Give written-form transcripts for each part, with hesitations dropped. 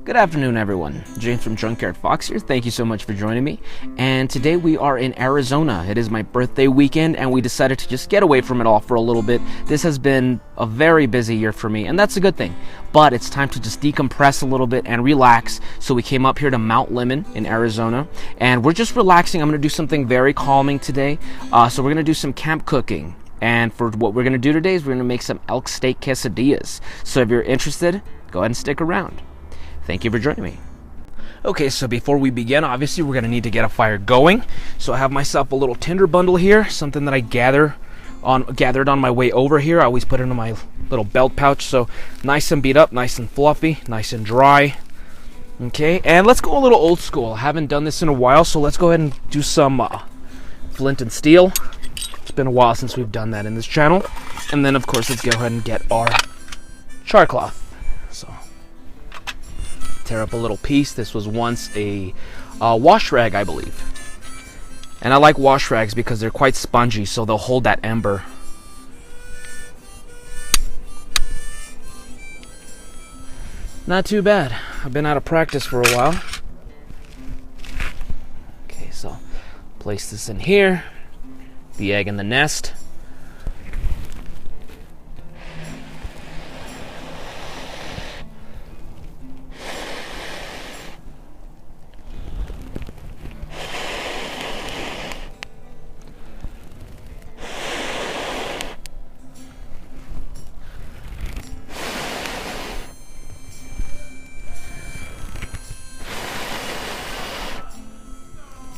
Good afternoon, everyone. James from Junkyard Fox here. Thank you so much for joining me. And today we are in Arizona. It is my birthday weekend, and we decided to just get away from it all for a little bit. This has been a very busy year for me, and that's a good thing. But it's time to just decompress a little bit and relax. So we came up here to Mount Lemmon in Arizona, and we're just relaxing. I'm going to do something very calming today. So we're going to do some camp cooking. And for what we're going to do today is we're going to make some elk steak quesadillas. So if you're interested, go ahead and stick around. Thank you for joining me. Okay, so before we begin, obviously we're going to need to get a fire going. So I have myself a little tinder bundle here, something that I gathered on my way over here. I always put it in my little belt pouch, so nice and beat up, nice and fluffy, nice and dry. Okay, and let's go a little old school. I haven't done this in a while, so let's go ahead and do some flint and steel. It's been a while since we've done that in this channel. And then, of course, let's go ahead and get our char cloth. So tear up a little piece. This was once a wash rag, I believe. And I like wash rags because they're quite spongy, so they'll hold that ember. Not too bad. I've been out of practice for a while. Okay, so place this in here. The egg in the nest.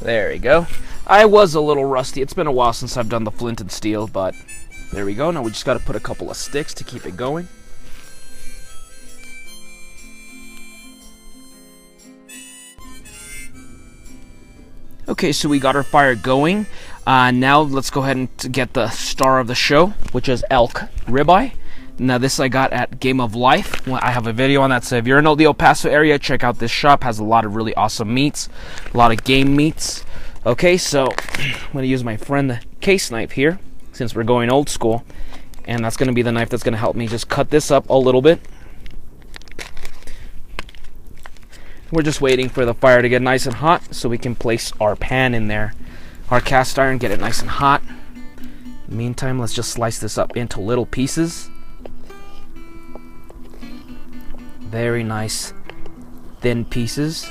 There we go. I was a little rusty. It's been a while since I've done the flint and steel, but there we go. Now we just got to put a couple of sticks to keep it going. Okay, so we got our fire going. Now let's go ahead and get the star of the show, which is elk ribeye. Now this I got at Game of Life. Well, I have a video on that, so if you're in the El Paso area, check out this shop. Has a lot of really awesome meats, a lot of game meats. Okay, so I'm going to use my friend the case knife here, since we're going old school. And that's going to be the knife that's going to help me just cut this up a little bit. We're just waiting for the fire to get nice and hot so we can place our pan in there. Our cast iron, get it nice and hot. In the meantime, let's just slice this up into little pieces. Very nice, thin pieces.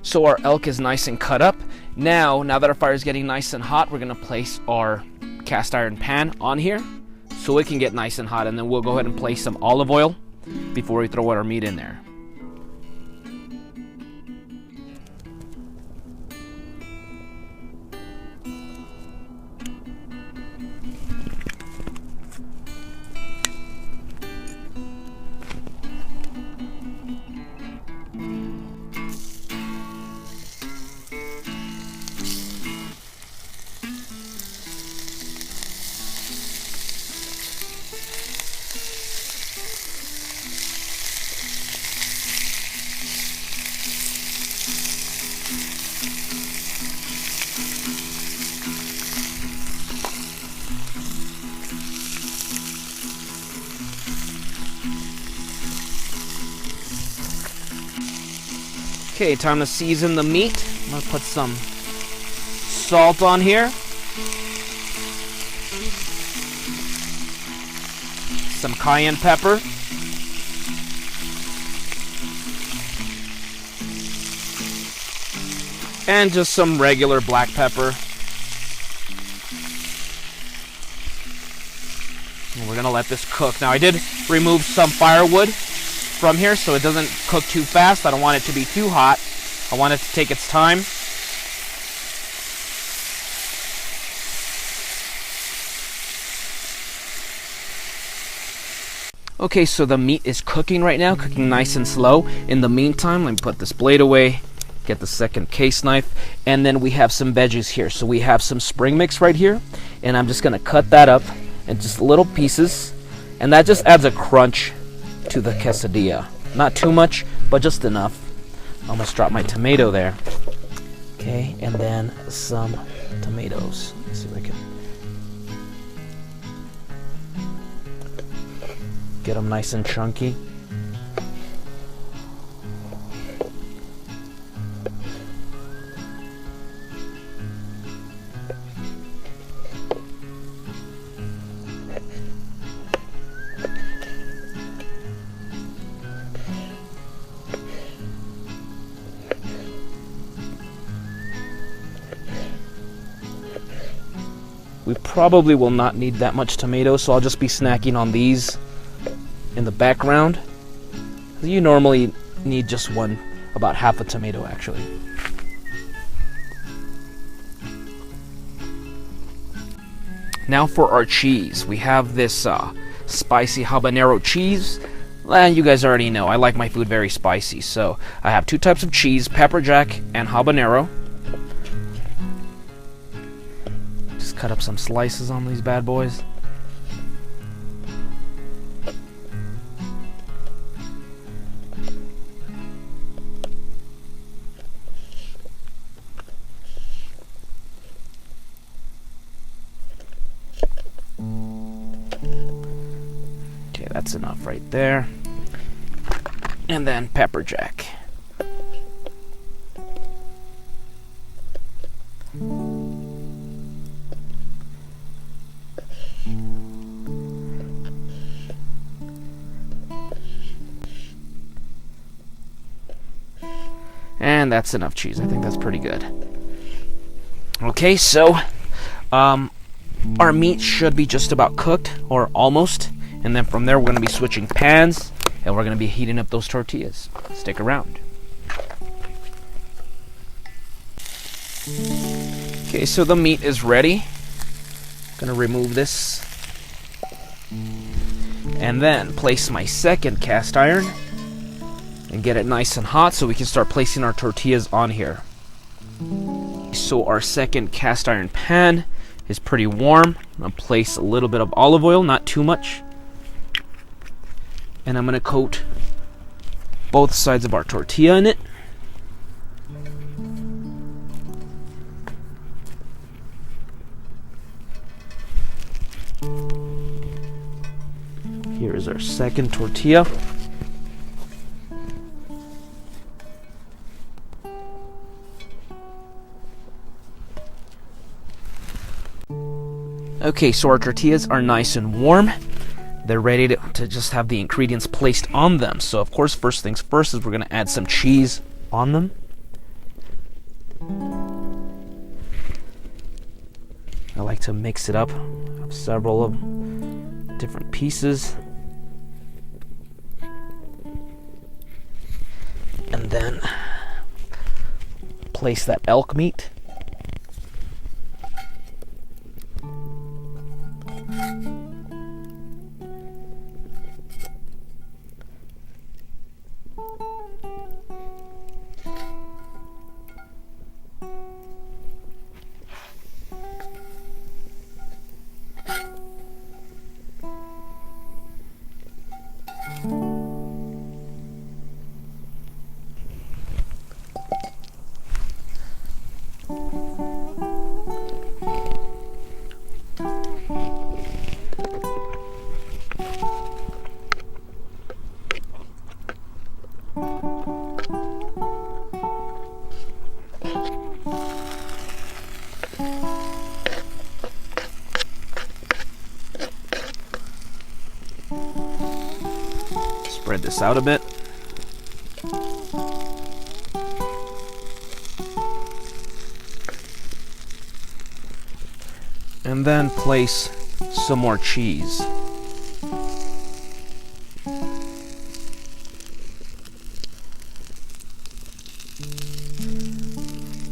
So our elk is nice and cut up. Now that our fire is getting nice and hot, we're going to place our cast iron pan on here so it can get nice and hot, and then we'll go ahead and place some olive oil before we throw our meat in there. Okay, time to season the meat. I'm going to put some salt on here. Some cayenne pepper. And just some regular black pepper. And we're going to let this cook. Now I did remove some firewood from here so it doesn't cook too fast. I don't want it to be too hot. I want it to take its time. Okay, so the meat is cooking right now, cooking nice and slow. In the meantime, let me put this blade away Get the second case knife, and then we have some veggies here. So we have some spring mix right here, and I'm just gonna cut that up in just little pieces, and that just adds a crunch to the quesadilla. Not too much, but just enough. I almost dropped my tomato there. Okay, and then some tomatoes. Let's see if I can get them nice and chunky. We probably will not need that much tomato, so I'll just be snacking on these in the background. You normally need just one, about half a tomato actually. Now for our cheese. We have this spicy habanero cheese. And you guys already know, I like my food very spicy, so I have two types of cheese, pepper jack and habanero. Just cut up some slices on these bad boys. Okay, that's enough right there. And then pepper jack. And that's enough cheese. I think that's pretty good. Okay, so our meat should be just about cooked, or almost. And then from there, we're going to be switching pans, and we're going to be heating up those tortillas. Stick around. Okay, so the meat is ready. I'm going to remove this. And then place my second cast iron and get it nice and hot so we can start placing our tortillas on here. So our second cast iron pan is pretty warm. I'm going to place a little bit of olive oil, not too much. And I'm going to coat both sides of our tortilla in it. Here is our second tortilla. Okay, so our tortillas are nice and warm. They're ready to just have the ingredients placed on them. So of course, first things first is we're going to add some cheese on them. I like to mix it up. I have several of different pieces. And then place that elk meat. Spread this out a bit. And then place some more cheese.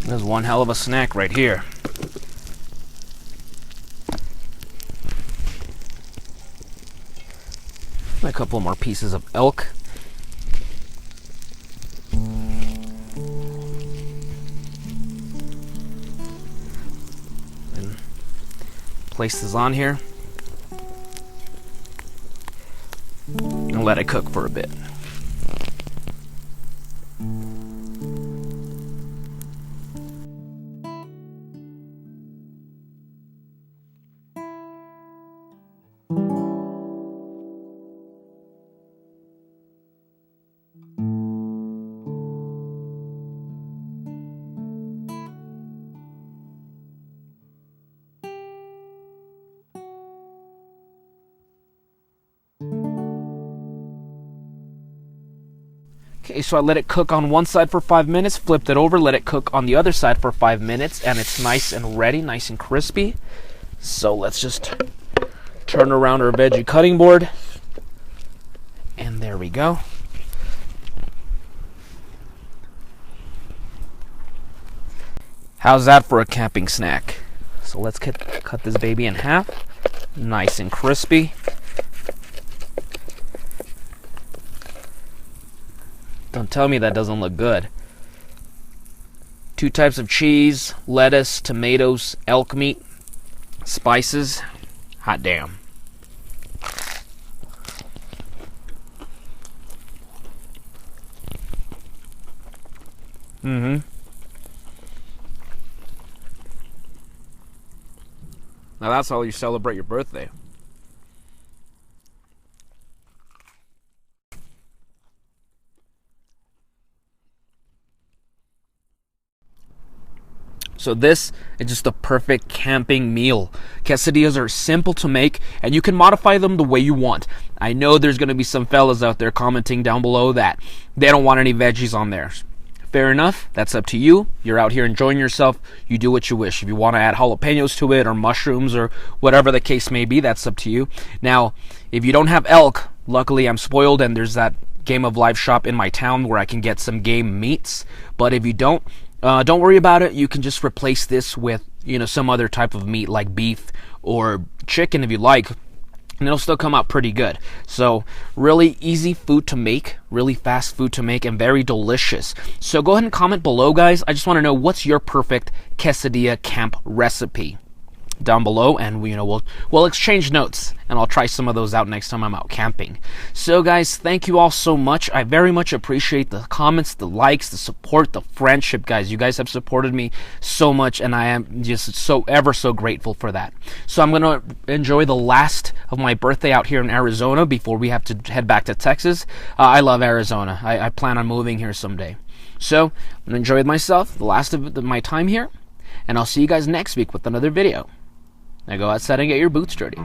There's one hell of a snack right here. A couple more pieces of elk. Place this on here and let it cook for a bit. Okay, so I let it cook on one side for 5 minutes, flipped it over, let it cook on the other side for 5 minutes, and it's nice and ready, nice and crispy. So let's just turn around our veggie cutting board. And there we go. How's that for a camping snack? So let's cut this baby in half. Nice and crispy. Don't tell me that doesn't look good. 2 types of cheese, lettuce, tomatoes, elk meat, spices. Hot damn. Now that's how you celebrate your birthday. So this is just a perfect camping meal. Quesadillas are simple to make, and you can modify them the way you want. I know there's going to be some fellas out there commenting down below that they don't want any veggies on theirs. Fair enough, that's up to you. You're out here enjoying yourself, you do what you wish. If you want to add jalapenos to it, or mushrooms, or whatever the case may be, that's up to you. Now, if you don't have elk, luckily I'm spoiled and there's that Game of Life shop in my town where I can get some game meats. But if you don't worry about it. You can just replace this with, some other type of meat like beef or chicken if you like, and it'll still come out pretty good. So really easy food to make, really fast food to make, and very delicious. So go ahead and comment below, guys. I just want to know, what's your perfect quesadilla camp recipe down below, and we'll exchange notes, and I'll try some of those out next time I'm out camping. So guys, thank you all so much. I very much appreciate the comments, the likes, the support, the friendship, guys. You guys have supported me so much, and I am just so grateful for that. So I'm gonna enjoy the last of my birthday out here in Arizona before we have to head back to Texas. I love Arizona. I plan on moving here someday. So I'm gonna enjoy myself the last of my time here, and I'll see you guys next week with another video. Now go outside and get your boots dirty.